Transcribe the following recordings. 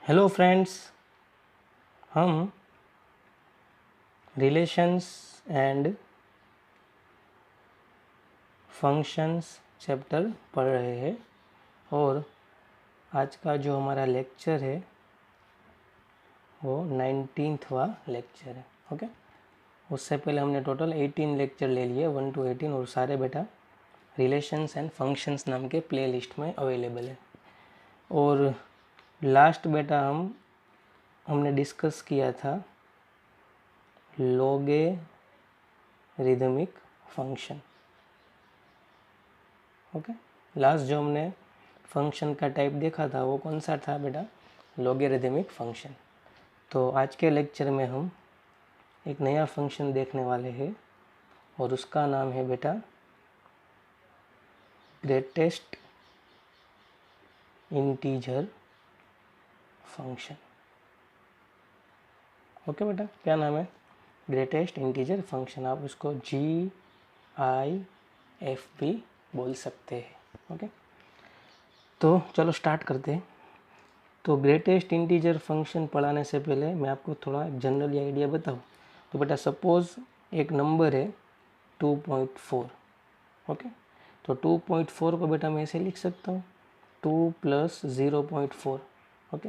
Hello friends, हम relations and functions chapter पढ़ रहे हैं और आज का जो हमारा लेक्चर है वो 19वां लेक्चर है। ओके, उससे पहले हमने टोटल 18 लेक्चर ले लिए 1 to 18 और सारे बेटा रिलेशंस एंड फंक्शंस नाम के प्ले लिस्ट में अवेलेबल है। और लास्ट बेटा हमने डिस्कस किया था लोगेरिथमिक फंक्शन। ओके, लास्ट जो हमने फंक्शन का टाइप देखा था वो कौन सा था बेटा? लोगेरिथमिक फंक्शन। तो आज के लेक्चर में हम एक नया फंक्शन देखने वाले हैं और उसका नाम है बेटा ग्रेटेस्ट इंटीजर फंक्शन। ओके बेटा, क्या नाम है? Greatest integer function. आप उसको GIF भी बोल सकते हैं। ओके, तो चलो स्टार्ट करते हैं। तो ग्रेटेस्ट इंटीजर फंक्शन पढ़ाने से पहले मैं आपको थोड़ा जनरल आइडिया बताऊं। तो बेटा सपोज एक नंबर है 2.4। ओके, तो 2.4 को बेटा मैं ऐसे लिख सकता हूँ 2 + 0.4। ओके,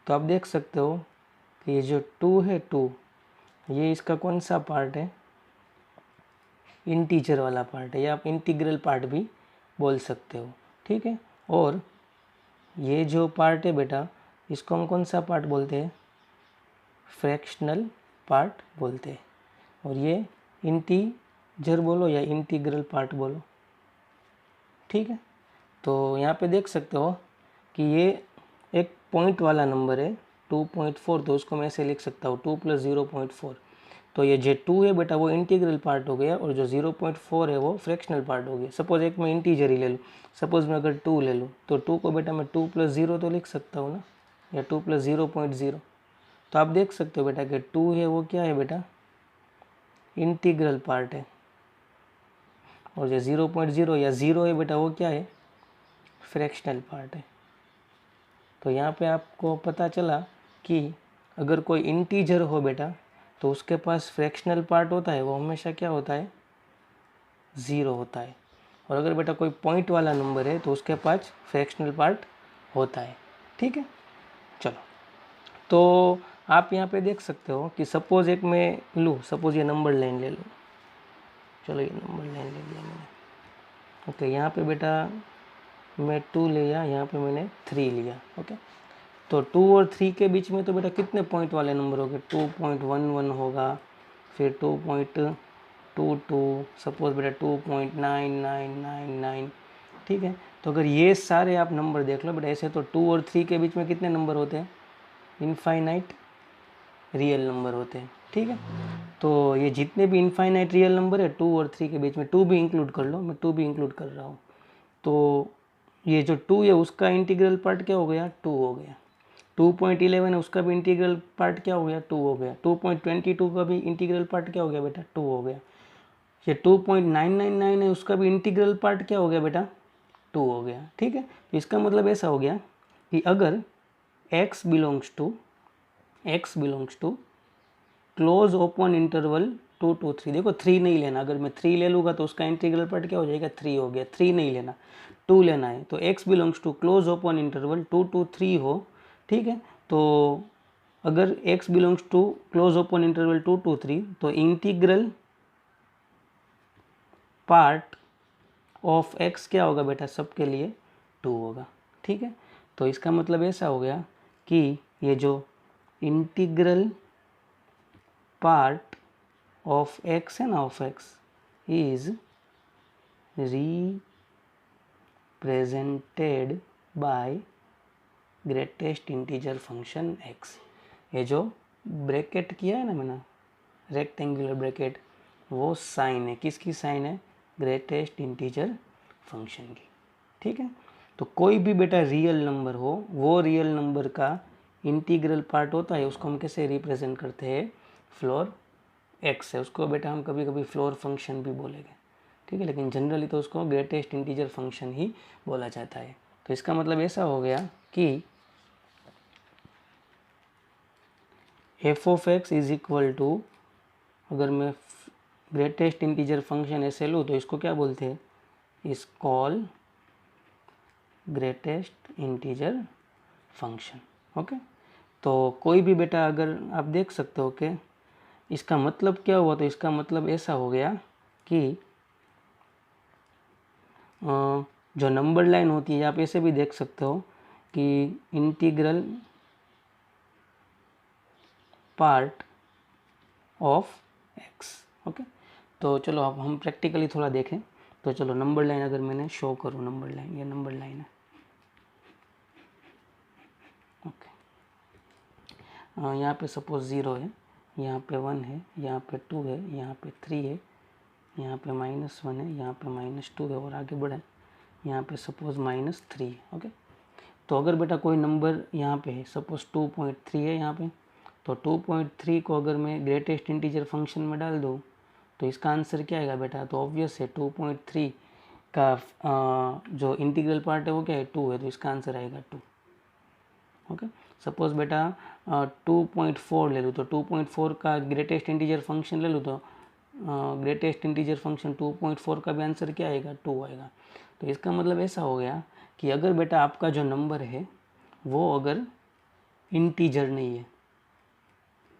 तो आप देख सकते हो कि ये जो 2 है 2, ये इसका कौन सा पार्ट है? इंटीजर वाला पार्ट है, या आप इंटीग्रल पार्ट भी बोल सकते हो। ठीक है, और ये जो पार्ट है बेटा इसको हम कौन सा पार्ट बोलते हैं? फ्रैक्शनल पार्ट बोलते हैं। और ये इंटीजर बोलो या इंटीग्रल पार्ट बोलो। ठीक है, तो यहाँ पे देख सकते हो कि ये एक पॉइंट वाला नंबर है 2.4, तो उसको मैं ऐसे लिख सकता हूँ 2 + 0.4। तो ये जो 2 है बेटा वो इंटीग्रल पार्ट हो गया और जो 0.4 है वो फ्रैक्शनल पार्ट हो गया। सपोज एक मैं इंटीजर ही ले लूँ, सपोज मैं अगर 2 ले लूँ तो 2 को बेटा मैं 2 + 0 तो लिख सकता हूँ ना, या 2 + 0.0। तो आप देख सकते हो बेटा कि 2 है वो क्या है बेटा? इंटीग्रल पार्ट है। और जो 0.0 या 0 है बेटा वो क्या है? फ्रैक्शनल पार्ट है। तो यहाँ पे आपको पता चला कि अगर कोई इंटीजर हो बेटा तो उसके पास फ्रैक्शनल पार्ट होता है, वो हमेशा क्या होता है? 0 होता है। और अगर बेटा कोई पॉइंट वाला नंबर है तो उसके पास फ्रैक्शनल पार्ट होता है। ठीक है, चलो, तो आप यहाँ पे देख सकते हो कि सपोज एक मैं लूँ, सपोज ये नंबर लाइन ले लूँ। चलो ये नंबर लाइन ले लिया मैंने। ओके, यहाँ पे बेटा मैं 2 लिया, यहाँ पे मैंने 3 लिया। ओके, तो 2 और 3 के बीच में तो बेटा कितने पॉइंट वाले नंबर हो गए? 2.11 होगा, फिर 2.22, सपोज बेटा 2.9999। ठीक है, तो अगर ये सारे आप नंबर देख लो बेटा ऐसे, तो 2 और 3 के बीच में कितने नंबर होते हैं? इनफाइनाइट रियल नंबर होते हैं। ठीक है, तो ये जितने भी इनफाइनाइट रियल नंबर है 2 और 3 के बीच में, 2 भी इंक्लूड कर लो, मैं 2 भी इंक्लूड कर रहा हूँ। तो ये जो 2 है उसका इंटीग्रल पार्ट क्या हो गया? 2 हो गया। 2.11 है उसका भी इंटीग्रल पार्ट क्या हो गया? 2 हो गया। 2.22 का भी इंटीग्रल पार्ट क्या हो गया बेटा? 2 हो गया। ये 2.999 है उसका भी इंटीग्रल पार्ट क्या हो गया बेटा? 2 हो गया। ठीक है, तो इसका मतलब ऐसा हो गया कि अगर x belongs to close open interval 2 to 3, देखो 3 नहीं लेना, अगर मैं 3 ले लूँगा तो उसका इंटीग्रल पार्ट क्या हो जाएगा? 3 हो गया। 3 नहीं लेना, 2 लेना है। तो x belongs to close open interval 2 to 3 हो। ठीक है, तो अगर x belongs to close open interval 2 to 3 तो इंटीग्रल पार्ट ऑफ x क्या होगा बेटा? सबके लिए 2 होगा। ठीक है, तो इसका मतलब ऐसा हो गया कि ये जो इंटीग्रल पार्ट ऑफ x है ना, of x is represented by greatest integer function x। ये जो ब्रैकेट किया है ना मैंने, रेक्टेंगुलर ब्रैकेट, वो साइन है, किसकी साइन है? ग्रेटेस्ट इंटीजर फंक्शन की। ठीक है, तो कोई भी बेटा रियल नंबर हो, वो रियल नंबर का इंटीग्रल पार्ट होता है, उसको हम कैसे रिप्रेजेंट करते हैं? फ्लोर एक्स है, उसको बेटा हम कभी कभी फ्लोर फंक्शन भी बोलेंगे। ठीक है, लेकिन जनरली तो उसको ग्रेटेस्ट इंटीजर फंक्शन ही बोला जाता है। तो इसका मतलब ऐसा हो गया कि F of X is equal to, अगर मैं ग्रेटेस्ट इंटीजर फंक्शन ऐसे लूँ तो इसको क्या बोलते हैं, इस call greatest integer function. Okay, तो कोई भी बेटा अगर आप देख सकते हो कि इसका मतलब क्या हुआ, तो इसका मतलब ऐसा हो गया कि जो नंबर लाइन होती है आप ऐसे भी देख सकते हो कि integral part of x. Okay, तो चलो अब हम प्रैक्टिकली थोड़ा देखें। तो चलो नंबर लाइन अगर मैंने शो करूँ, नंबर लाइन, ये नंबर लाइन है। ओके, यहाँ पे सपोज 0 है, यहाँ पे 1 है, यहाँ पे 2 है, यहाँ पे 3 है, यहाँ पे -1 है, यहाँ पे -2 है और आगे बढ़े यहाँ पे सपोज -3 है। ओके, तो अगर बेटा कोई नंबर यहाँ पे है, सपोज 2.3 है यहाँ पे, तो 2.3 को अगर मैं ग्रेटेस्ट इंटीजर फंक्शन में डाल दूँ तो इसका आंसर क्या आएगा बेटा, तो ऑब्वियस है 2.3 का जो इंटीग्रल पार्ट है वो क्या है, 2 है, तो इसका आंसर आएगा 2। ओके, सपोज बेटा 2.4 ले लूँ, तो 2.4 का ग्रेटेस्ट इंटीजर फंक्शन ले लूँ तो ग्रेटेस्ट इंटीजर फंक्शन 2.4 का भी आंसर क्या आएगा, 2 आएगा। तो इसका मतलब ऐसा हो गया कि अगर बेटा आपका जो नंबर है वो अगर इंटीजर नहीं है,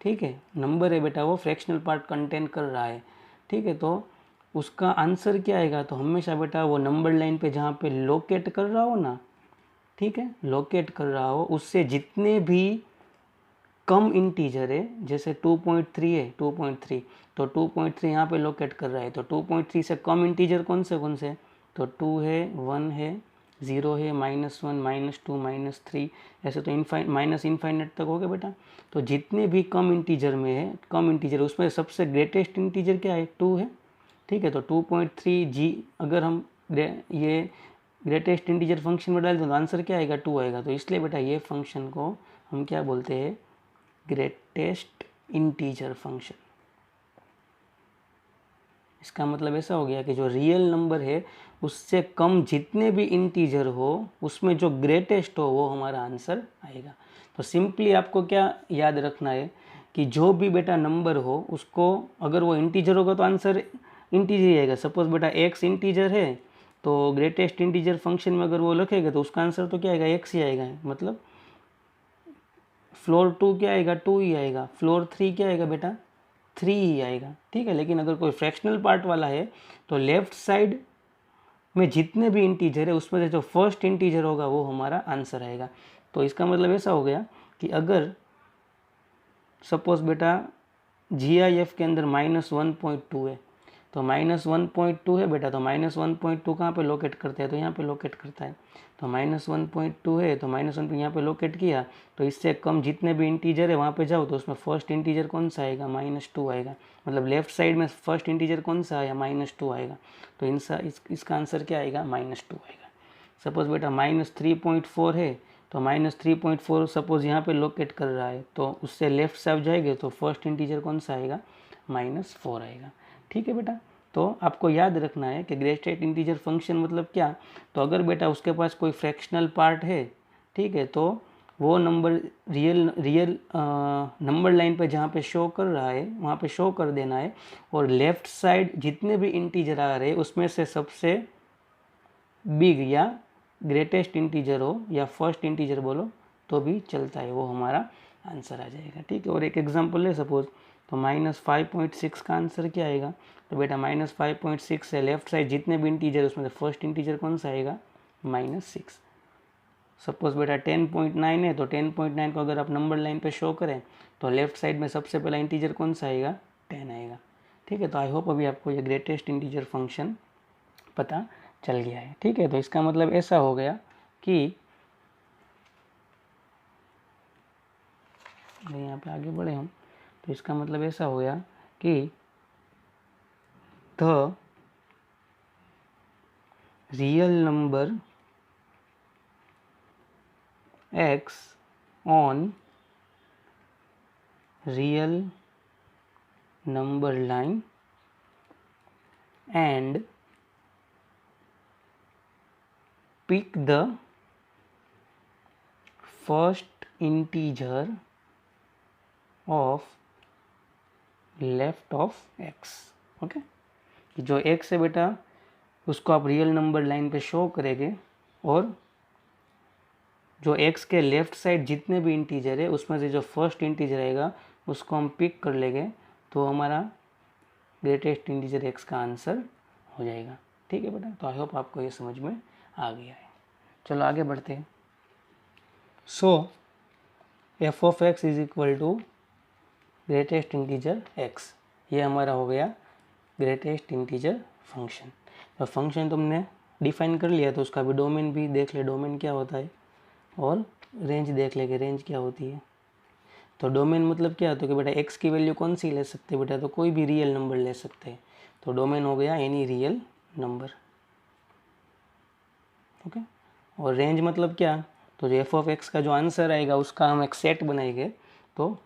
ठीक है, नंबर है बेटा वो फ्रैक्शनल पार्ट कंटेन कर रहा है, ठीक है, तो उसका आंसर क्या आएगा, तो हमेशा बेटा वो नंबर लाइन पे जहाँ पे लोकेट कर रहा हो ना, ठीक है, लोकेट कर रहा हो उससे जितने भी कम इंटीजर है, जैसे 2.3 है, 2.3, तो 2.3 यहाँ पे लोकेट कर रहा है, तो 2.3 से कम इंटीजर कौन से, तो 2 है, 1 है, 0 है, -1, -2, -3, ऐसे तो इनफाइनेट तक हो गया बेटा। तो जितने भी कम इंटीजर में है, कम इंटीजर उसमें सबसे ग्रेटेस्ट इंटीजर क्या है, 2 है, ठीक है, तो 2.3 जी अगर हम ये ग्रेटेस्ट इंटीजर फंक्शन में डाल दें तो आंसर क्या आएगा, 2 आएगा। तो इसलिए बेटा ये फंक्शन को हम क्या बोलते हैं, ग्रेटेस्ट इंटीजर फंक्शन। इसका मतलब ऐसा हो गया कि जो रियल नंबर है उससे कम जितने भी इंटीजर हो उसमें जो ग्रेटेस्ट हो वो हमारा आंसर आएगा। तो सिंपली आपको क्या याद रखना है कि जो भी बेटा नंबर हो उसको अगर वो इंटीजर होगा तो आंसर इंटीजर ही आएगा। सपोज बेटा एक्स इंटीजर है तो ग्रेटेस्ट इंटीजर फंक्शन में अगर वो लिखेगा तो उसका आंसर तो क्या आएगा, एक्स ही आएगा, मतलब फ्लोर 2 क्या आएगा, 2 ही आएगा, फ्लोर 3 क्या आएगा बेटा, 3 ही आएगा, ठीक है। लेकिन अगर कोई फ्रैक्शनल पार्ट वाला है तो लेफ्ट साइड में जितने भी इंटीजर है उसमें से जो फर्स्ट इंटीजर होगा वो हमारा आंसर आएगा। तो इसका मतलब ऐसा हो गया कि अगर सपोज बेटा GIF के अंदर -1.2 है तो -1.2 है बेटा, तो -1.2 कहाँ पे लोकेट करते हैं, तो यहाँ पे लोकेट करता है। तो -1.2 है तो -1 यहाँ पे लोकेट किया, तो इससे कम जितने भी इंटीजर है वहाँ पे जाओ तो उसमें फर्स्ट इंटीजर कौन सा आएगा, -2 आएगा, मतलब लेफ्ट साइड में फर्स्ट इंटीजर कौन सा आया, -2 आएगा। तो इसका आंसर क्या आएगा, -2 आएगा। सपोज बेटा -3.4 है तो -3.4 सपोज यहाँ पे लोकेट कर रहा है तो उससे लेफ्ट साइड जाएंगे तो फर्स्ट इंटीजर कौन सा आएगा, -4 आएगा, ठीक है बेटा। तो आपको याद रखना है कि ग्रेटेस्ट इंटीजर फंक्शन मतलब क्या, तो अगर बेटा उसके पास कोई फ्रैक्शनल पार्ट है, ठीक है, तो वो नंबर रियल नंबर लाइन पे जहाँ पे शो कर रहा है वहाँ पे शो कर देना है, और लेफ़्ट साइड जितने भी इंटीजर आ रहे हैं उसमें से सबसे बिग या ग्रेटेस्ट इंटीजर हो या फर्स्ट इंटीजर बोलो तो भी चलता है, वो हमारा आंसर आ जाएगा, ठीक है। और एक एग्जांपल ले सपोज, तो -5.6 का आंसर क्या आएगा, तो बेटा -5.6 से लेफ्ट साइड जितने भी इंटीजर उसमें से फर्स्ट इंटीजर कौन सा आएगा, -6। सपोज बेटा 10.9 है तो 10.9 को अगर आप नंबर लाइन पे शो करें तो लेफ्ट साइड में सबसे पहला इंटीजर कौन सा आएगा, 10 आएगा, ठीक है। तो आई होप अभी आपको ये ग्रेटेस्ट इंटीजर फंक्शन पता चल गया है, ठीक है। तो इसका मतलब ऐसा हो गया कि यहाँ पे आगे बढ़े हम, तो इसका मतलब ऐसा हो गया कि the real number x on real number line and pick the first integer of left of x. Okay, जो एक्स है बेटा उसको आप रियल नंबर लाइन पे शो करेंगे और जो x के लेफ्ट साइड जितने भी इंटीजर है उसमें से जो फर्स्ट इंटीजर आएगा उसको हम पिक कर लेंगे तो हमारा ग्रेटेस्ट इंटीजर x का आंसर हो जाएगा। ठीक है बेटा, तो आई होप आपको ये समझ में आ गया है। चलो आगे बढ़ते हैं। So F of X is equal to greatest integer x, ये हमारा हो गया ग्रेटेस्ट इंटीजर फंक्शन। तो फंक्शन तुमने डिफाइन कर लिया तो उसका भी डोमेन भी देख ले, डोमेन क्या होता है, और रेंज देख लेंगे रेंज क्या होती है। तो डोमेन मतलब क्या होता है कि बेटा x की वैल्यू कौन सी ले सकते हैं बेटा, तो कोई भी रियल नंबर ले सकते हैं। तो डोमेन हो गया एनी रियल नंबर। ओके, और रेंज मतलब क्या, तो जो एफ ऑफ एक्स का जो आंसर आएगा उसका हम एक सेट बनाएंगे तो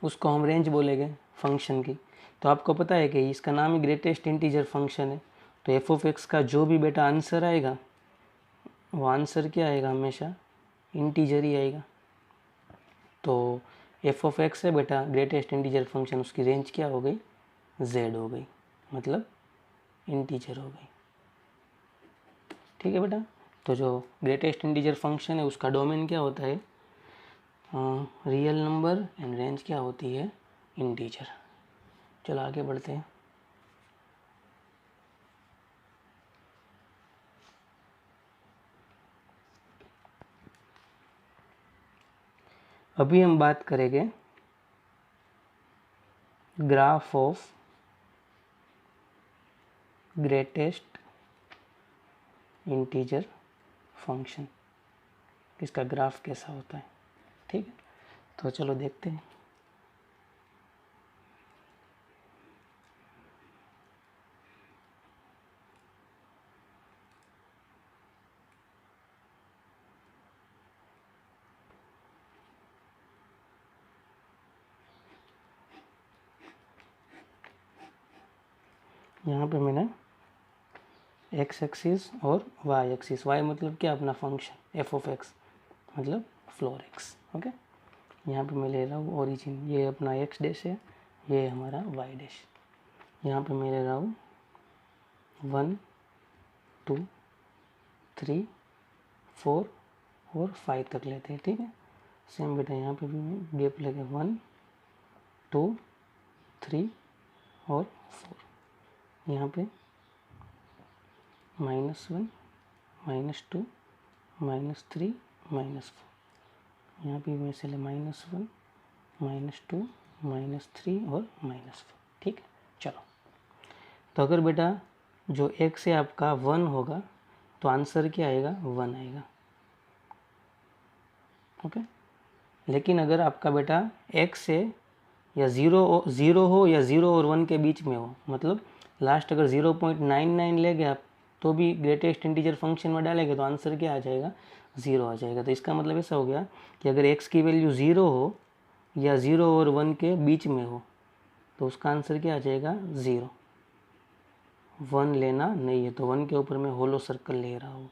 उसको हम रेंज बोलेंगे फंक्शन की। तो आपको पता है कि इसका नाम ही ग्रेटेस्ट इंटीजर फंक्शन है। तो एफ ऑफ एक्स का जो भी बेटा आंसर आएगा वो आंसर क्या आएगा, हमेशा इंटीजर ही आएगा। तो एफ ऑफ एक्स है बेटा ग्रेटेस्ट इंटीजर फंक्शन, उसकी रेंज क्या हो गई, जेड हो गई, मतलब इंटीजर हो गई। ठीक है बेटा, तो जो ग्रेटेस्ट इंटीजर फंक्शन है उसका डोमेन क्या होता है, रियल नंबर, एंड रेंज क्या होती है, इंटीजर। चलो आगे बढ़ते हैं। अभी हम बात करेंगे graph of greatest integer function, इसका ग्राफ कैसा होता है। ठीक है, तो चलो देखते हैं। यहाँ पे मैंने एक्स एक्सिस और वाई एक्सिस, वाई मतलब क्या, अपना फंक्शन एफ ऑफ एक्स मतलब फ्लोर एक्स। ओके, यहाँ पे मैं ले रहा हूँ ओरिजिन, ये अपना एक्स डैश है, ये हमारा वाई डैश। यहाँ पे मैं ले रहा हूँ 1 2 3 4 और 5 तक लेते हैं। ठीक है, सेम बेटा यहाँ पे भी मैं गैप लेके 1 2 3 और 4, यहाँ पे -1 -2 -3 -4, यहाँ पे मैं से ले -1 -2 -3 और -4। ठीक है, चलो तो अगर बेटा जो x से आपका 1 होगा तो आंसर क्या आएगा, 1 आएगा। ओके, लेकिन अगर आपका बेटा x से या 0 हो या 0 और 1 के बीच में हो, मतलब लास्ट अगर 0.99 लेंगे आप तो भी ग्रेटेस्ट इंटीजर फंक्शन में डालेंगे तो आंसर क्या आ जाएगा, 0 आ जाएगा। तो इसका मतलब ऐसा हो गया कि अगर x की वैल्यू 0 हो या 0 और 1 के बीच में हो तो उसका आंसर क्या आ जाएगा, 0। 1 लेना नहीं है तो 1 के ऊपर मैं होलो सर्कल ले रहा हूँ।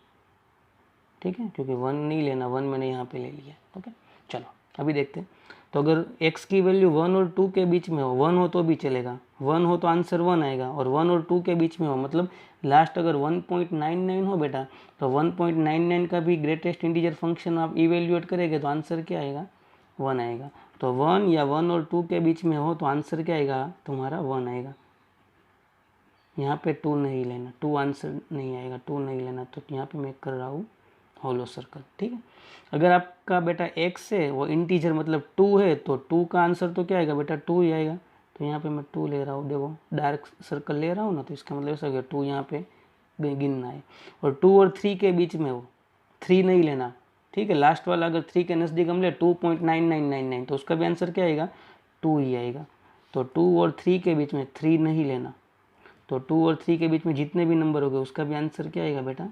ठीक है, क्योंकि 1 नहीं लेना, 1 मैंने यहाँ पे ले लिया। ओके, चलो अभी देखते हैं। तो अगर x की वैल्यू 1 और 2 के बीच में हो, 1 हो तो भी चलेगा, 1 हो तो आंसर 1 आएगा, और 1 और 2 के बीच में हो मतलब लास्ट अगर 1.99 हो बेटा तो 1.99 का भी ग्रेटेस्ट इंटीजर फंक्शन आप इवेल्यूएट करेंगे तो आंसर क्या आएगा, 1 आएगा। तो 1 या 1 और 2 के बीच में हो तो आंसर क्या आएगा, तुम्हारा 1 आएगा। यहाँ पे 2 नहीं लेना, 2 आंसर नहीं आएगा, 2 नहीं लेना, तो यहाँ पे मैं कर रहा हूँ होलो सर्कल। ठीक है, अगर आपका बेटा x है वो इंटीजर मतलब 2 है तो 2 का आंसर तो क्या आएगा बेटा, 2 ही आएगा। तो यहाँ पे मैं 2 ले रहा हूँ, देखो डार्क सर्कल ले रहा हूँ ना, तो इसका मतलब ऐसा हो गया 2 यहाँ पे गिनना है। और 2 और 3 के बीच में हो, 3 नहीं लेना। ठीक है, लास्ट वाला अगर 3 के नज़दीक हम ले 2.9999 तो उसका भी आंसर क्या आएगा, 2 ही आएगा। तो 2 और 3 के बीच में 3 नहीं लेना, तो 2 और 3 के बीच में जितने भी नंबर हो गए उसका भी आंसर क्या आएगा बेटा,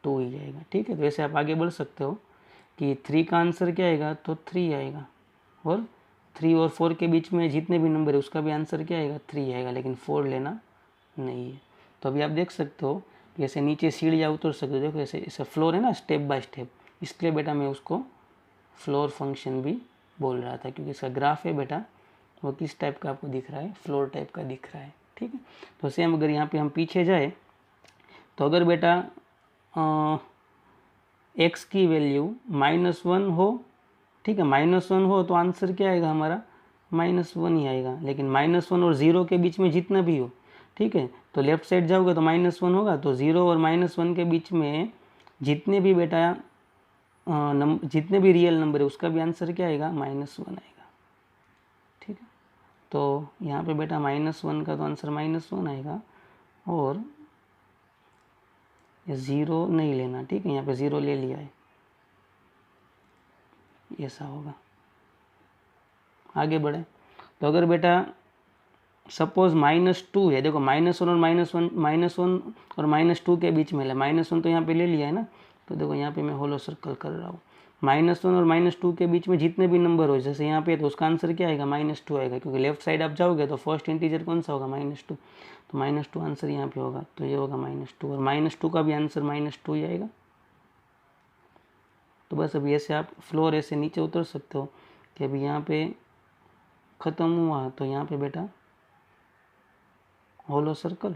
2 ही आएगा। ठीक है, तो वैसे आप आगे बढ़ सकते हो कि 3 का आंसर क्या आएगा, तो 3 आएगा, और 3 और 4 के बीच में जितने भी नंबर है उसका भी आंसर क्या आएगा, 3 आएगा, लेकिन 4 लेना नहीं है। तो अभी आप देख सकते हो कि ऐसे नीचे सीढ़ियाँ उतर सकते हो, देखो ऐसे ऐसे फ्लोर है ना, स्टेप बाय स्टेप, इसलिए बेटा मैं उसको फ्लोर फंक्शन भी बोल रहा था, क्योंकि इसका ग्राफ है बेटा वो किस टाइप का आपको दिख रहा है, फ्लोर टाइप का दिख रहा है। ठीक है, तो सेम अगर यहाँ पे हम पीछे जाए तो अगर बेटा x की वैल्यू -1 हो, ठीक है, -1 हो तो आंसर क्या आएगा हमारा, -1 ही आएगा। लेकिन -1 और 0 के बीच में जितना भी हो, ठीक है, तो लेफ्ट साइड जाओगे तो -1 होगा, तो 0 और -1 के बीच में जितने भी बेटा जितने भी रियल नंबर है उसका भी आंसर क्या आएगा, -1 आएगा। ठीक है, तो यहाँ पे बेटा -1 का तो आंसर -1 आएगा, और 0 नहीं लेना। ठीक है, यहाँ पे 0 ले लिया है, ऐसा होगा। आगे बढ़े तो अगर बेटा सपोज -2 है, देखो -1 और -1 और -2 के बीच में है, -1 तो यहाँ पे ले लिया है ना, तो देखो यहाँ पे मैं होलो सर्कल कर रहा हूँ। -1 और -2 के बीच में जितने भी नंबर हो, जैसे यहाँ पे तो उसका आंसर क्या आएगा, -2 आएगा, क्योंकि लेफ्ट साइड आप जाओगे तो फर्स्ट इंटीजर कौन सा होगा, -2, तो -2 आंसर यहाँ पे होगा, तो ये होगा -2, और -2 का भी आंसर -2 ही आएगा। तो बस अभी ऐसे आप फ्लोर ऐसे नीचे उतर सकते हो कि अभी यहाँ पे ख़त्म हुआ तो यहाँ पे बेटा होलो सर्कल,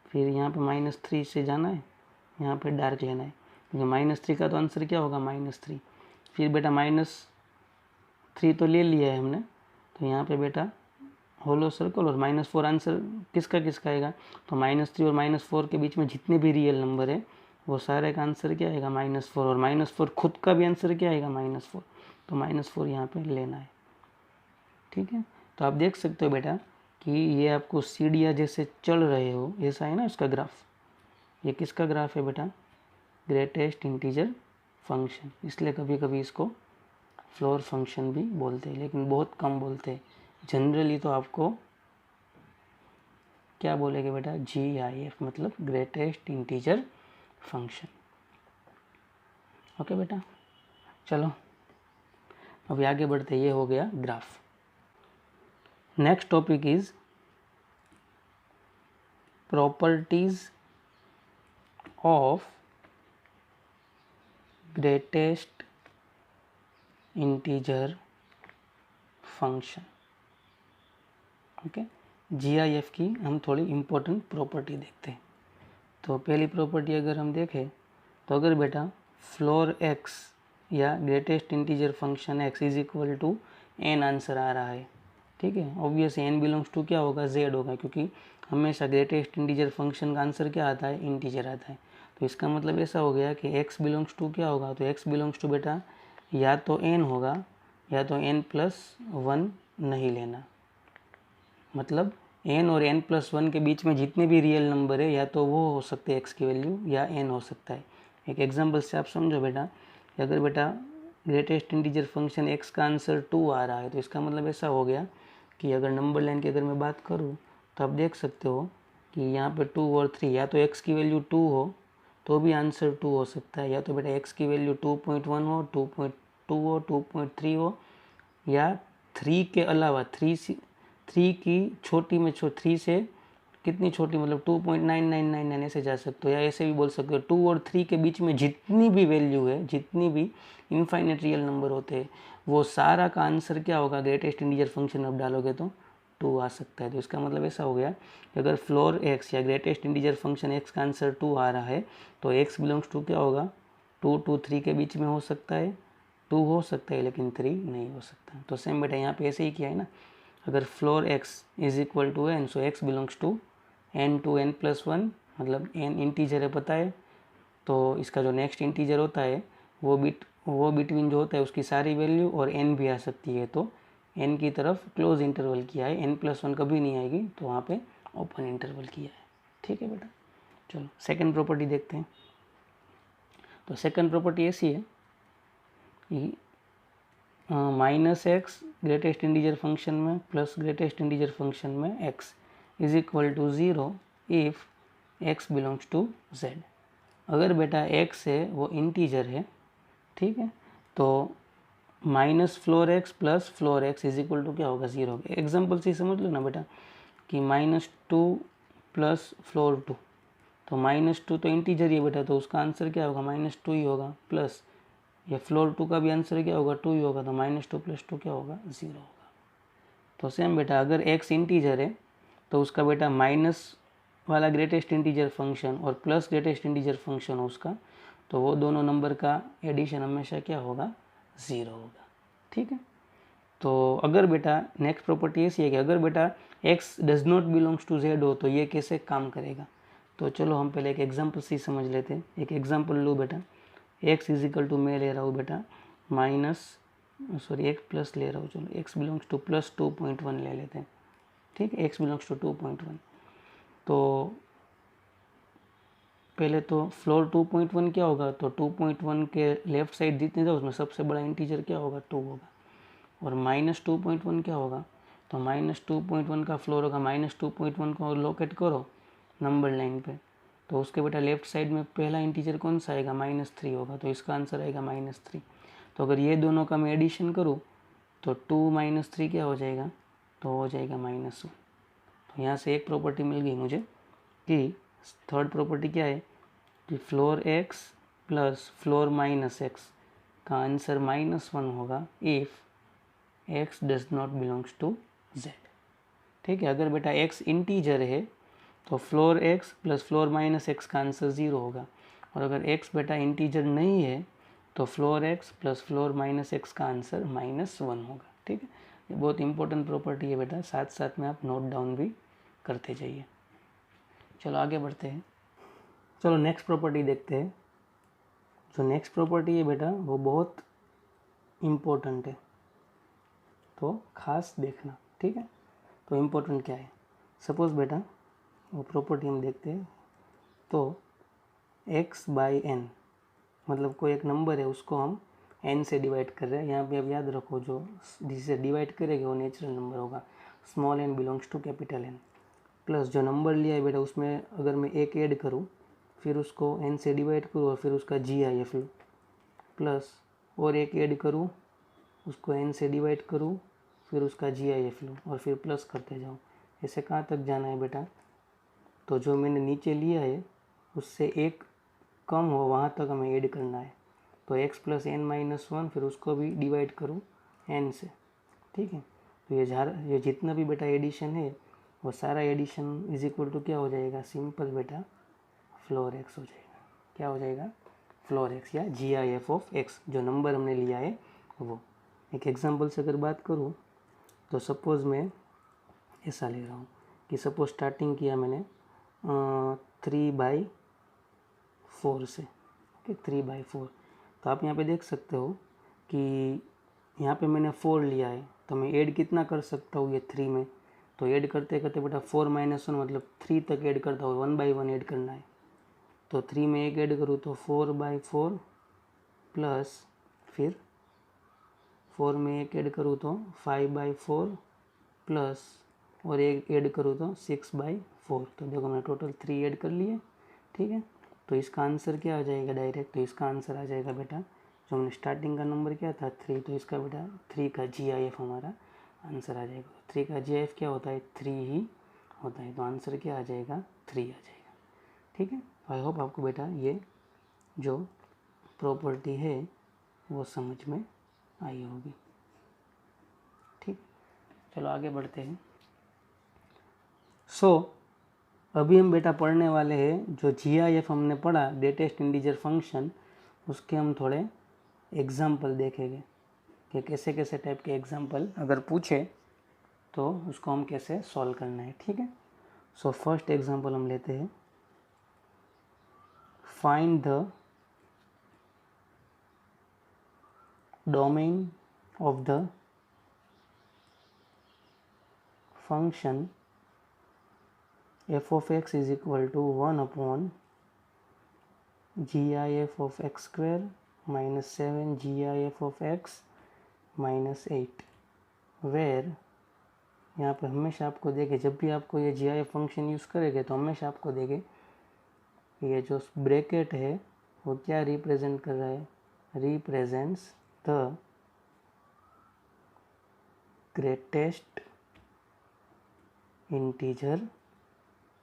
फिर यहाँ पे -3 से जाना है, यहाँ पे डार्क लेना है, क्योंकि -3 का तो आंसर क्या होगा, -3। फिर बेटा -3 तो ले लिया है हमने, तो यहाँ पे बेटा होलो सर्कल और -4 आंसर किसका किसका आएगा, तो -3 और -4 के बीच में जितने भी रियल नंबर है वो सारे का आंसर क्या आएगा, -4, और -4 खुद का भी आंसर क्या आएगा, -4, तो -4 यहाँ पे लेना है। ठीक है, तो आप देख सकते हो बेटा कि ये आपको सीढ़ियाँ जैसे चल रहे हो ऐसा है ना उसका ग्राफ। ये किसका ग्राफ है बेटा, ग्रेटेस्ट इंटीजर फंक्शन, इसलिए कभी कभी इसको फ्लोर फंक्शन भी बोलते हैं, लेकिन बहुत कम बोलते हैं। जनरली तो आपको क्या बोलेंगे बेटा, GIF, मतलब ग्रेटेस्ट इंटीजर फंक्शन। ओके बेटा, चलो अभी आगे बढ़ते, ये हो गया graph. Next topic is properties of greatest integer function. Okay, GIF की हम थोड़ी इम्पोर्टेंट प्रॉपर्टी देखते हैं। तो पहली प्रॉपर्टी अगर हम देखें तो अगर बेटा फ्लोर x या greatest integer function x is equal to n answer आ रहा है, ठीक है, ऑब्वियस n बिलोंग्स टू क्या होगा, z होगा, क्योंकि हमेशा ग्रेटेस्ट इंटीजर फंक्शन का आंसर क्या आता है, इंटीजर आता है। तो इसका मतलब ऐसा हो गया कि x बिलोंग्स टू क्या होगा, तो x बिलोंग्स टू बेटा या तो n होगा या तो n+1 नहीं लेना, मतलब n और n+1 के बीच में जितने भी रियल नंबर है या तो वो हो सकते हैं x की वैल्यू या n हो सकता है। एक एग्जांपल से आप समझो बेटा, अगर बेटा ग्रेटेस्ट इंटीजर फंक्शन x का आंसर 2 आ रहा है, तो इसका मतलब ऐसा हो गया कि अगर नंबर लाइन की अगर मैं बात करूँ तो आप देख सकते हो कि यहाँ पे 2 और 3, या तो x की वैल्यू 2 हो तो भी आंसर 2 हो सकता है, या तो बेटा x की वैल्यू 2.1 हो, 2.2 हो, 2.3 हो, या 3 के अलावा 3 की छोटी में 3 से कितनी छोटी, मतलब 2.9999 ऐसे जा सकते हो, या ऐसे भी बोल सकते हो 2 और 3 के बीच में जितनी भी वैल्यू है, जितनी भी इनफाइनाइट रियल नंबर होते हैं वो सारा का आंसर क्या होगा, ग्रेटेस्ट इंटीजर फंक्शन अब डालोगे तो 2 आ सकता है। तो इसका मतलब ऐसा हो गया कि अगर फ्लोर x या ग्रेटेस्ट इंटीजर फंक्शन x का आंसर 2 आ रहा है तो x बिलोंग्स टू क्या होगा, 2 to 3 के बीच में हो सकता है, 2 हो सकता है लेकिन 3 नहीं हो सकता। तो सेम बेटा यहाँ पे ऐसे ही किया है ना, अगर floor x is equal to n, so x belongs to n to n+1, मतलब n इंटीजर है पता है, तो इसका जो नेक्स्ट इंटीजर होता है वो बिटवीन जो होता है उसकी सारी वैल्यू और n भी आ सकती है, तो n की तरफ क्लोज इंटरवल किया है, n+1 कभी नहीं आएगी तो वहाँ पे ओपन इंटरवल किया है। ठीक है बेटा, चलो सेकंड प्रॉपर्टी देखते हैं। तो सेकंड प्रॉपर्टी ऐसी है कि -x ग्रेटेस्ट इंटीजर फंक्शन में प्लस ग्रेटेस्ट इंटीजर फंक्शन में x is equal to 0 if x belongs to z। अगर बेटा x है वो इंटीजर है, ठीक है, तो minus floor X plus floor X is equal to क्या होगा, 0 होगा। एग्जाम्पल से समझ लो ना बेटा कि -2 प्लस फ्लोर 2, तो -2 तो इंटीजर ही है बेटा, तो उसका आंसर क्या होगा, -2 ही होगा, प्लस ये फ्लोर 2 का भी आंसर क्या होगा 2 ही होगा, तो -2 + 2 क्या होगा 0 होगा। तो सेम बेटा अगर x इंटीजर है तो उसका बेटा माइनस वाला ग्रेटेस्ट इंटीजर फंक्शन और प्लस ग्रेटेस्ट इंटीजर फंक्शन हो उसका, तो वो दोनों नंबर का एडिशन हमेशा क्या होगा 0 होगा। ठीक है। तो अगर बेटा नेक्स्ट प्रॉपर्टी ऐसी है कि अगर बेटा x does not belongs to z हो तो ये कैसे काम करेगा, तो चलो हम पहले एक एग्जांपल से समझ लेते हैं। एक एग्जांपल लो बेटा, x = मैं ले रहा हूँ बेटा x प्लस ले रहा हूँ, चलो x बिलोंग्स टू +2.1 ले लेते हैं। ठीक है, x बिलोंग्स टू 2.1। तो पहले तो फ्लोर 2.1 क्या होगा, तो 2.1 के लेफ्ट साइड जितने जाओ उसमें सबसे बड़ा इंटीजर क्या होगा 2 होगा, और -2.1 क्या होगा, तो -2.1 का फ्लोर होगा, -2.1 को लोकेट करो नंबर लाइन पे, तो उसके बेटा लेफ्ट साइड में पहला इंटीजर कौन सा आएगा -3 होगा, तो इसका आंसर आएगा -3। तो अगर ये दोनों का मैं एडिशन करूँ तो 2 - 3 क्या हो जाएगा, तो हो जाएगा -1। तो यहाँ से एक प्रॉपर्टी मिल गई मुझे कि थर्ड प्रॉपर्टी क्या है कि floor x plus floor -x का आंसर -1 होगा if x does not belongs to z। ठीक है, अगर बेटा x इंटीजर है तो floor x plus floor -x का आंसर 0 होगा, और अगर x बेटा इंटीजर नहीं है तो floor x plus floor -x का आंसर -1 होगा। ठीक है, ये बहुत इंपॉर्टेंट प्रॉपर्टी है बेटा, साथ साथ में आप नोट डाउन भी करते जाइए। चलो आगे बढ़ते हैं। चलो नेक्स्ट प्रॉपर्टी देखते हैं। जो नेक्स्ट प्रॉपर्टी है बेटा वो बहुत इम्पोर्टेंट है, तो खास देखना। ठीक है, तो इम्पोर्टेंट क्या है, सपोज बेटा वो प्रॉपर्टी हम देखते हैं। तो x/n मतलब कोई एक नंबर है उसको हम n से डिवाइड कर रहे हैं। यहाँ पे अब याद रखो जो जिसे डिवाइड करेगा वो नेचुरल नंबर होगा, small n belongs to capital N। Plus जो नंबर लिया है बेटा उसमें अगर मैं एक ऐड करूँ फिर उसको n से डिवाइड करूँ और फिर उसका GIF लूँ, प्लस और एक ऐड करूँ उसको n से डिवाइड करूँ फिर उसका GIF लूँ और फिर प्लस करते जाऊँ। ऐसे कहाँ तक जाना है बेटा, तो जो मैंने नीचे लिया है उससे एक कम हो वहाँ तक हमें ऐड करना है। तो x + n - 1 फिर उसको भी डिवाइड करूँ n से। ठीक है, तो ये जितना भी बेटा एडिशन है वो सारा एडिशन इज इक्वल टू क्या हो जाएगा, सिंपल बेटा फ्लोर x हो जाएगा। क्या हो जाएगा, फ्लोर x या GIF ऑफ x, जो नंबर हमने लिया है वो। एक एग्जांपल से अगर बात करूँ तो सपोज़ मैं ऐसा ले रहा हूँ कि सपोज स्टार्टिंग किया मैंने 3/4 से। ओके, 3/4। तो आप यहाँ पे देख सकते हो कि यहाँ पे मैंने 4 लिया है, तो मैं ऐड कितना कर सकता हूँ ये 3 में, तो ऐड करते करते बेटा 4 - 1 मतलब 3 तक ऐड करता हूँ, 1/1 ऐड करना है। तो 3 में एक ऐड करूँ तो 4/4 प्लस फिर 4 में एक ऐड करूँ तो 5/4 प्लस और एक ऐड करूँ तो 6/4। तो देखो मैं टोटल 3 ऐड कर लिए। ठीक है, तो इसका आंसर क्या आ जाएगा डायरेक्ट, तो इसका आंसर आ जाएगा बेटा जो हमने स्टार्टिंग का नंबर क्या था 3, तो इसका बेटा 3 का GIF हमारा आंसर आ जाएगा। 3 का GIF क्या होता है, 3 ही होता है, तो आंसर क्या आ जाएगा 3 आ जाएगा। ठीक है, आई होप आपको बेटा ये जो प्रॉपर्टी है वो समझ में आई होगी। ठीक, चलो आगे बढ़ते हैं। अभी हम बेटा पढ़ने वाले हैं जो GIF हमने पढ़ा ग्रेटेस्ट इंटीजर फंक्शन, उसके हम थोड़े एग्जाम्पल देखेंगे कि कैसे कैसे टाइप के एग्जाम्पल अगर पूछे तो उसको हम कैसे सॉल्व करना है। ठीक है, फर्स्ट एग्जाम्पल हम लेते हैं, find the domain of the function f of x is equal to 1/GIF of x square minus 7 GIF of x minus 8, where यहाँ पे हमेशा आपको देखे जब भी आपको ये GIF फंक्शन यूज़ करेंगे तो हमेशा आपको देखे ये जो ब्रैकेट है वो क्या रिप्रेजेंट कर रहा है, represents the greatest integer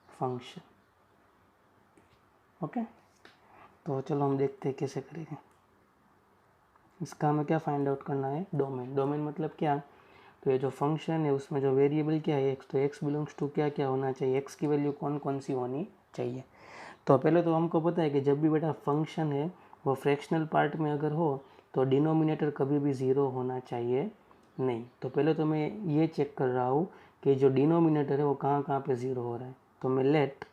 function. Okay, तो चलो हम देखते हैं कैसे करेंगे। इसका हमें क्या फाइंड आउट करना है, डोमेन। डोमेन मतलब क्या, तो ये जो फंक्शन है उसमें जो वेरिएबल क्या है एक्स, तो एक्स बिलोंग्स टू क्या क्या होना चाहिए, एक्स की वैल्यू कौन कौन सी होनी चाहिए। तो पहले तो हमको पता है कि जब भी बेटा फंक्शन है वो फ्रैक्शनल पार्ट में अगर हो तो डिनोमिनेटर कभी भी ज़ीरो होना चाहिए नहीं। तो पहले तो मैं ये चेक कर रहा हूँ कि जो डिनोमिनेटर है वो कहाँ कहाँ पे ज़ीरो हो रहा है। तो मैं लेट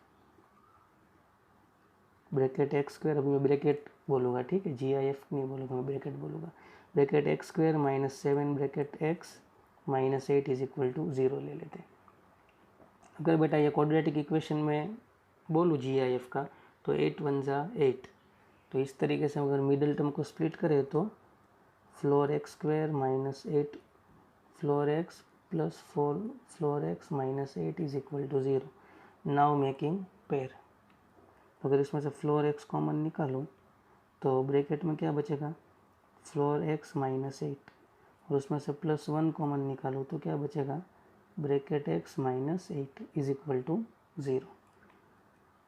ब्रैकेट एक्स स्क्वायर, अभी मैं ब्रैकेट बोलूँगा, ठीक है, GIF नहीं बोलूँगा, मैं ब्रैकेट बोलूँगा, bracket X square -7 bracket X -8 is equal to 0 ले लेते हैं। अगर बेटा ये क्वाड्रेटिक इक्वेशन में बोलूँ GIF का, तो 8 1 जा 8, तो इस तरीके से अगर मिडल टर्म को स्प्लिट करें तो floor X square -8 floor X plus 4 floor X -8 is equal to 0, now making pair. अगर इसमें से फ्लोर एक्स कॉमन निकालूँ तो ब्रैकेट में क्या बचेगा, फ्लोर एक्स -8, और उसमें से +1 कॉमन निकालूँ तो क्या बचेगा, bracket X -8 is equal to 0।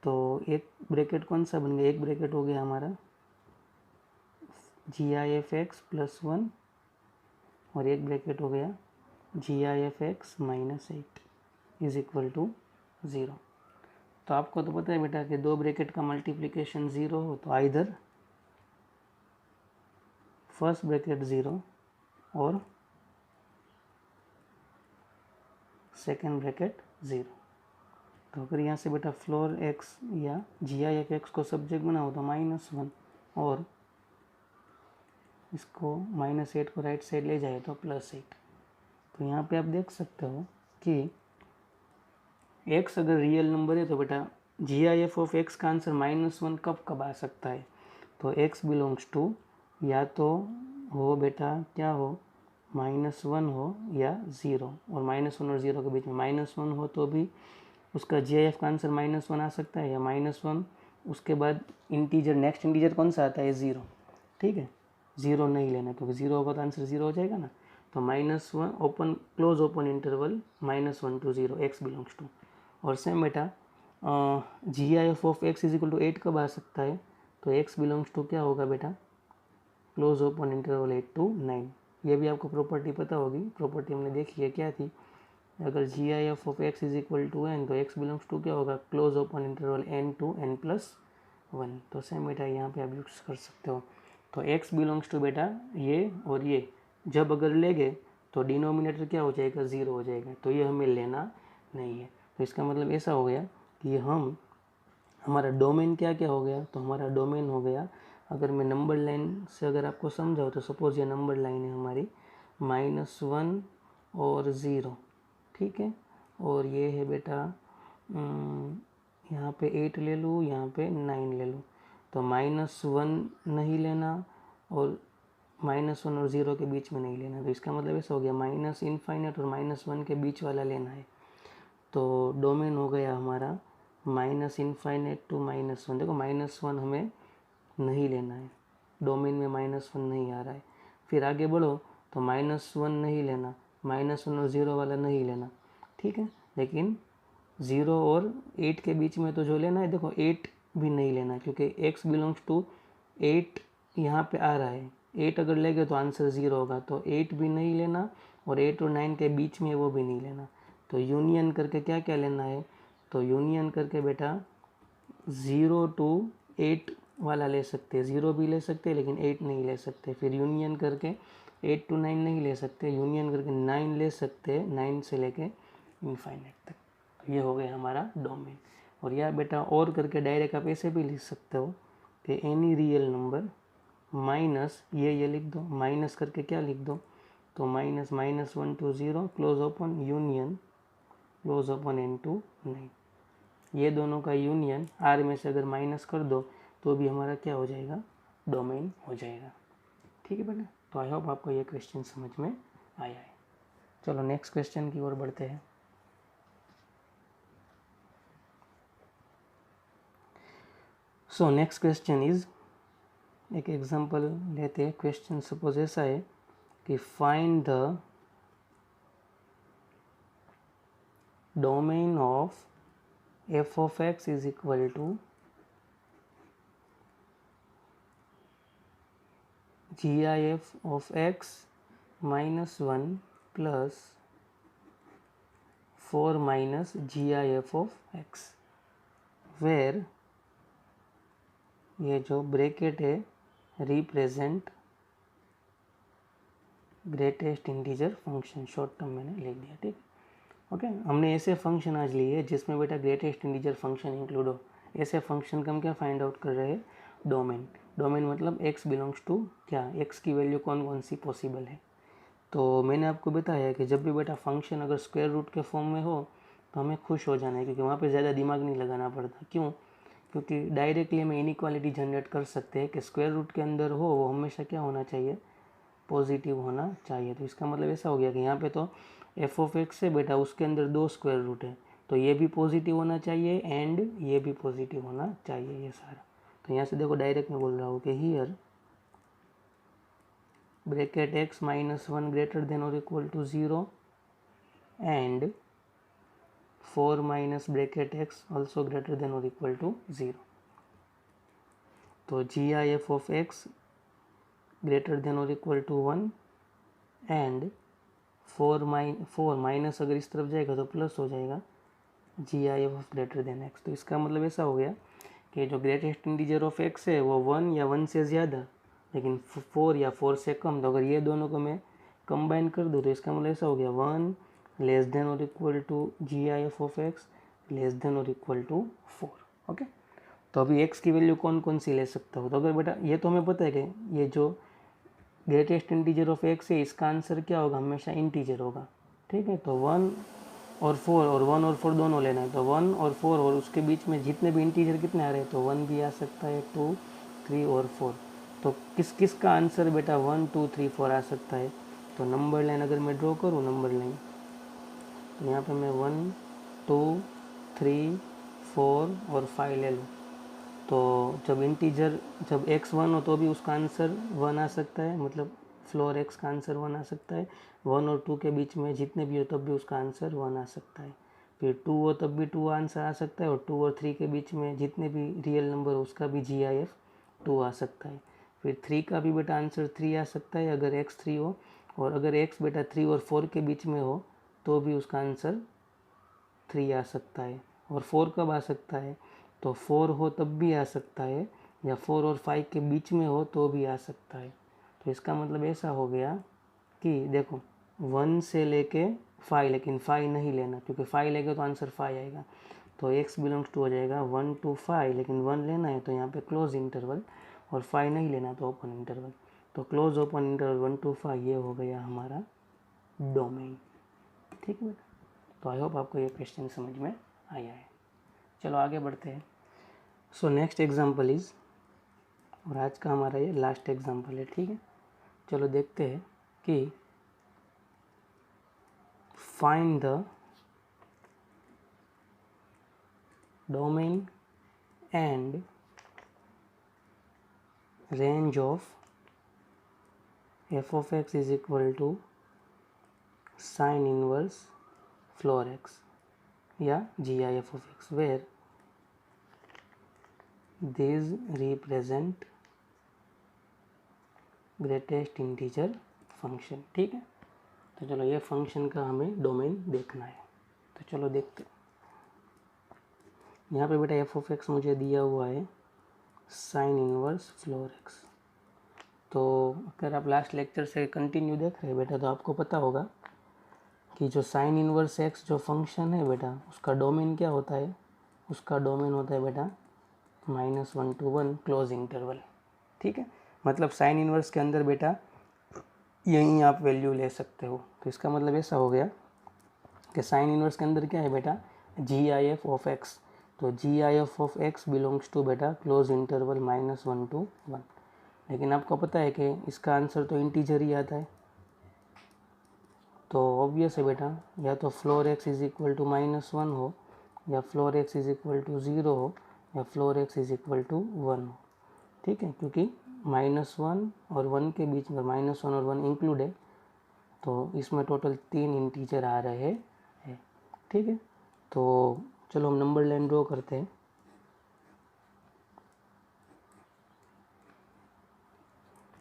तो एक ब्रैकेट कौन सा बन गया, एक ब्रैकेट हो गया हमारा GIF(x) +1 और एक ब्रैकेट हो गया GIF(x) -8 इज इक्वल टू 0। तो आपको तो पता है बेटा कि दो ब्रैकेट का मल्टीप्लिकेशन 0 हो तो आइदर फर्स्ट ब्रैकेट 0 और सेकेंड ब्रैकेट 0। तो अगर यहाँ से बेटा फ्लोर एक्स या GIF(x) को सब्जेक्ट बनाओ तो -1 और इसको -8 को राइट साइड ले जाए तो +8। तो यहाँ पे आप देख सकते हो कि x अगर रियल नंबर है तो बेटा GIF(x) का आंसर -1 कब कब आ सकता है, तो x बिलोंग्स टू या तो हो बेटा क्या हो, -1 हो या 0, और -1 और 0 के बीच में -1 हो तो भी उसका GIF का आंसर -1 आ सकता है, या -1 उसके बाद इंटीजर, नेक्स्ट इंटीजर कौन सा आता है 0, ठीक है, 0 नहीं लेना क्योंकि 0 होगा तो आंसर 0 हो जाएगा ना। तो -1 open close open interval -1 to 0 x belongs to. और सेम बेटा GIF(x) इज इक्वल टू 8 कब आ सकता है, तो x बिलोंग्स टू क्या होगा बेटा, क्लोज ओपन इंटरवल 8 to 9। ये भी आपको प्रॉपर्टी पता होगी, प्रॉपर्टी हमने देखी है, क्या थी, अगर GIF(x) is equal to n तो x बिलोंग्स टू क्या होगा, close open interval n to n+1। तो सेम बेटा यहाँ पे आप यूज कर सकते हो। तो x बिलोंग्स टू बेटा ये और ये जब अगर लेंगे तो डिनोमिनेटर क्या हो जाएगा, 0 हो जाएगा, तो ये हमें लेना नहीं है। तो इसका मतलब ऐसा हो गया कि हमारा डोमेन क्या क्या हो गया, तो हमारा डोमेन हो गया, अगर मैं नंबर लाइन से अगर आपको समझाऊँ तो सपोज ये नंबर लाइन है हमारी -1 और 0, ठीक है, और ये है बेटा यहाँ पे 8 ले लूँ, यहाँ पे 9 ले लूँ, तो -1 नहीं लेना और -1 और 0 के बीच में नहीं लेना। तो इसका मतलब ऐसा हो गया -∞ और -1 के बीच वाला लेना है। तो डोमेन हो गया हमारा -∞ to -1। देखो -1 हमें नहीं लेना है, डोमेन में -1 नहीं आ रहा है। फिर आगे बढ़ो तो -1 नहीं लेना, -1 और 0 वाला नहीं लेना, ठीक है, लेकिन 0 और 8 के बीच में तो जो लेना है, देखो 8 भी नहीं लेना क्योंकि x बिलोंग्स टू 8 यहाँ पे आ रहा है, 8 अगर लेंगे तो आंसर 0 होगा, तो 8 भी नहीं लेना और 8 और 9 के बीच में वो भी नहीं लेना। तो यूनियन करके क्या क्या लेना है, तो यूनियन करके बेटा 0 to 8 वाला ले सकते हैं, 0 भी ले सकते हैं लेकिन 8 नहीं ले सकते। फिर यूनियन करके 8 to 9 नहीं ले सकते, यूनियन करके 9 ले सकते हैं, 9 से लेके इनफाइनाइट तक। तो ये हो गया हमारा डोमेन। और या बेटा और करके डायरेक्ट आप ऐसे भी लिख सकते हो कि एनी रियल नंबर माइनस ये लिख दो, माइनस करके क्या लिख दो, तो -1 to 0 close open union close open n to 9, ये दोनों का यूनियन r में से अगर माइनस कर दो तो भी हमारा क्या हो जाएगा, डोमेन हो जाएगा। ठीक है बेटा, तो आई होप आपको ये क्वेश्चन समझ में आया है। चलो नेक्स्ट क्वेश्चन की ओर बढ़ते हैं। सो नेक्स्ट क्वेश्चन इज, एक एग्जांपल लेते हैं। क्वेश्चन सपोज ऐसा है कि find the domain of f of x is equal to GIF of x minus 1 plus 4 minus GIF of x, where ये जो ब्रैकेट है represent greatest integer function, short term मैंने लिख दिया, ठीक। ओके, हमने ऐसे फंक्शन आज लिए जिसमें बेटा ग्रेटेस्ट इंटीजर फंक्शन इंक्लूड हो। ऐसे फंक्शन का हम क्या फाइंड आउट कर रहे हैं, डोमेन। डोमेन मतलब x बिलोंग्स टू क्या, x की वैल्यू कौन कौन सी पॉसिबल है। तो मैंने आपको बताया कि जब भी बेटा फंक्शन अगर स्क्वायर रूट के फॉर्म में हो तो हमें खुश हो जाना है, क्योंकि वहाँ पे ज़्यादा दिमाग नहीं लगाना पड़ता। क्यों? क्योंकि डायरेक्टली हमें इनइक्वालिटी जनरेट कर सकते हैं कि स्क्वायर रूट के अंदर हो वो हमेशा क्या होना चाहिए, पॉजिटिव होना चाहिए। तो इसका मतलब ऐसा हो गया कि यहाँ पे तो एफ ऑफ एक्स है बेटा, उसके अंदर 2 स्क्वायर रूट है, तो ये भी पॉजिटिव होना चाहिए एंड ये भी पॉजिटिव होना चाहिए, ये सारा। तो यहाँ से देखो डायरेक्ट मैं बोल रहा हूँ कि here bracket x minus 1 greater than और equal to 0 and 4 minus bracket x also greater than और इक्वल टू 0। तो GIF of x greater than और इक्वल टू 1 एंड 4 माइनस अगर इस तरफ जाएगा तो प्लस हो जाएगा GIF of greater than x। तो इसका मतलब ऐसा हो गया कि जो ग्रेटेस्ट इंटीजर ऑफ x है वो 1 या 1 से ज़्यादा, लेकिन 4 या 4 से कम। तो अगर ये दोनों को मैं कंबाइन कर दूँ तो इसका मतलब ऐसा हो गया 1 लेस देन और equal to GIF of x less than और इक्वल टू 4। ओके, तो अभी x की वैल्यू कौन कौन सी ले सकता हो। तो अगर बेटा ये तो हमें पता है कि ये जो ग्रेटेस्ट इंटीजर ऑफ x है इसका आंसर क्या होगा, हमेशा इंटीजर होगा, ठीक है। तो 1 और 4 और 1 और 4 दोनों लेना है। तो 1 और 4 और उसके बीच में जितने भी इंटीजर कितने आ रहे हैं, तो 1 भी आ सकता है, 2 3 और 4। तो किस किस का आंसर बेटा 1 2 3 4 आ सकता है। तो नंबर लाइन अगर मैं ड्रॉ करूँ, नंबर लाइन, तो यहाँ पे मैं 1 2 3 4 और 5 ले लूँ। तो जब इंटीजर जब x 1 हो तो भी उसका आंसर 1 आ सकता है, मतलब फ्लोर x का आंसर 1 आ सकता है। 1 और 2 के बीच में जितने भी हो तब भी उसका आंसर 1 आ सकता है। फिर 2 हो तब भी 2 आंसर आ सकता है, और 2 और 3 के बीच में जितने भी रियल नंबर हो उसका भी GIF 2 आ सकता है। फिर 3 का भी बेटा आंसर 3 आ सकता है अगर x 3 हो, और अगर x बेटा 3 और 4 के बीच में हो तो भी उसका आंसर 3 आ सकता है। और 4 कब आ सकता है, तो 4 हो तब भी आ सकता है, या 4 और 5 के बीच में हो तो भी आ सकता है। तो इसका मतलब ऐसा हो गया कि देखो 1 से लेके 5, लेकिन 5 नहीं लेना, क्योंकि 5 लेंगे तो आंसर 5 आएगा। तो x बिलोंग्स टू हो जाएगा 1 to 5, लेकिन 1 लेना है तो यहाँ पे क्लोज इंटरवल, और 5 नहीं लेना तो ओपन इंटरवल। तो क्लोज ओपन इंटरवल 1 to 5 ये हो गया हमारा डोमेन, ठीक है। तो आई होप आपको ये क्वेश्चन समझ में आया है। चलो आगे बढ़ते हैं। सो नेक्स्ट एग्जाम्पल इज़, और आज का हमारा ये लास्ट एग्जाम्पल है, ठीक है। चलो देखते हैं कि find the domain and range of f of x is equal to sin inverse floor x या GIF of x, where these represent greatest integer function, ठीक है। तो चलो ये फंक्शन का हमें डोमेन देखना है, तो चलो देखते हैं। यहाँ पे बेटा एफ ऑफ एक्स मुझे दिया हुआ है साइन इनवर्स फ्लोर एक्स। तो अगर आप लास्ट लेक्चर से कंटिन्यू देख रहे हैं बेटा तो आपको पता होगा कि जो साइन इनवर्स एक्स जो फंक्शन है बेटा उसका डोमेन क्या होता है, उसका डोमेन होता है बेटा -1 to 1 क्लोज इंटरवल, ठीक है। मतलब साइन इनवर्स के अंदर बेटा यहीं आप वैल्यू ले सकते हो। तो इसका मतलब ऐसा हो गया कि साइन इनवर्स के अंदर क्या है बेटा, GIF ऑफ एक्स। तो GIF of X belongs to बेटा क्लोज इंटरवल -1 to 1। लेकिन आपको पता है कि इसका आंसर तो इंटीजर ही आता है, तो ऑब्वियस है बेटा या तो floor X is equal to -1 हो, या floor X is equal to 0 हो, या floor X is equal to 1 हो, ठीक है। क्योंकि -1 और 1 के बीच में -1 और 1 इंक्लूड है, तो इसमें टोटल 3 इंटीजर आ रहे हैं, ठीक है। तो चलो हम नंबर लाइन ड्रॉ करते हैं।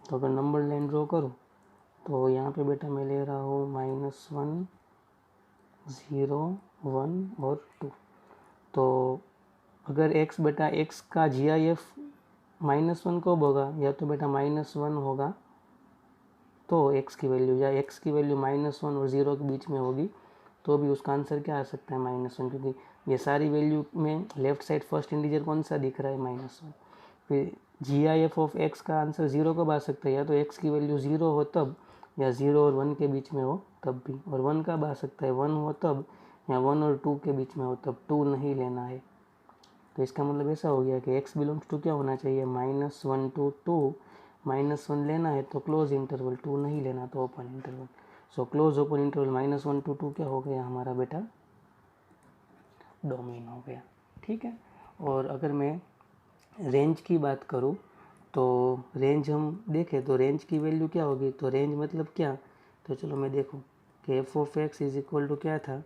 तो अगर नंबर लाइन ड्रॉ करूँ तो यहाँ पे बेटा मैं ले रहा हूँ -1, 0, 1 और 2। तो अगर x बेटा x का GIF -1 कब होगा, या तो बेटा -1 होगा तो x की वैल्यू, या x की वैल्यू -1 और 0 के बीच में होगी तो भी उसका आंसर क्या आ सकता है -1, क्योंकि ये सारी वैल्यू में लेफ्ट साइड फर्स्ट इंटीजर कौन सा दिख रहा है -1। फिर GIF ऑफ x का आंसर 0 कब आ सकता है, या तो x की वैल्यू 0 हो तब, या 0 और 1 के बीच में हो तब भी। और 1 कब आ सकता है, 1 हो तब, या 1 और 2 के बीच में हो तब। 2 नहीं लेना है। तो इसका मतलब ऐसा हो गया कि x बिलोंग्स टू क्या होना चाहिए, -1 to 2। -1 लेना है तो क्लोज इंटरवल, 2 नहीं लेना तो open interval. So close open interval -1 to 2 क्या हो गया हमारा बेटा, डोमेन हो गया। ठीक है। और अगर मैं रेंज की बात करूँ तो रेंज हम देखें तो रेंज की वैल्यू क्या होगी, तो रेंज मतलब क्या, तो चलो मैं देखूँ कि f(x) इज इक्वल टू क्या था,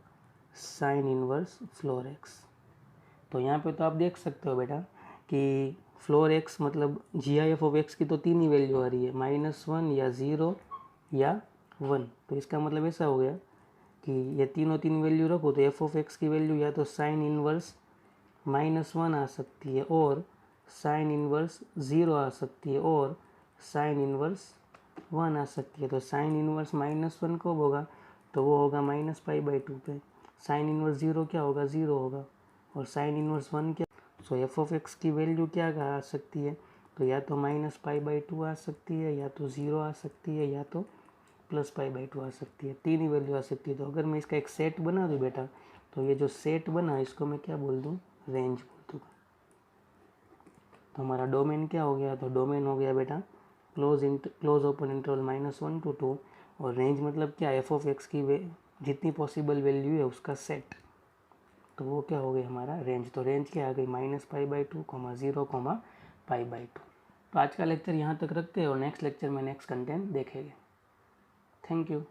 साइन इनवर्स फ्लोर x। तो यहाँ पे तो आप देख सकते हो बेटा कि फ्लोर x मतलब GIF ऑफ x की तो 3 ही वैल्यू आ रही है, -1 या 0 या 1। तो इसका मतलब ऐसा हो गया कि ये तीनों 3 वैल्यू रखो तो f ऑफ x की वैल्यू या तो साइन इनवर्स -1 आ सकती है, और साइन इनवर्स 0 आ सकती है, और साइन इनवर्स 1 आ सकती है। तो साइन इनवर्स -1 कब होगा, तो वो होगा -π/2 पे। साइन इनवर्स 0 क्या होगा, 0 होगा। और साइन इनवर्स 1 क्या, सो एफ ऑफ एक्स की वैल्यू क्या आ सकती है, तो या तो -π/2 आ सकती है, या तो 0 आ सकती है, या तो +π/2 आ सकती है। 3 ही वैल्यू आ सकती है। तो अगर मैं इसका एक सेट बना दूँ बेटा, तो ये जो सेट बना इसको मैं क्या बोल दूँ, रेंज बोल दूँगा। तो हमारा डोमेन क्या हो गया, तो डोमेन हो गया बेटा क्लोज ओपन इंटरवल -1 to 2। और रेंज मतलब क्या, एफ ऑफ एक्स की जितनी पॉसिबल वैल्यू है उसका सेट, तो वो क्या हो गई हमारा रेंज। तो रेंज क्या आ गई, -π/2, 0, π/2। तो आज का लेक्चर यहाँ तक रखते हैं और नेक्स्ट लेक्चर में नेक्स्ट कंटेंट देखेंगे। Thank you.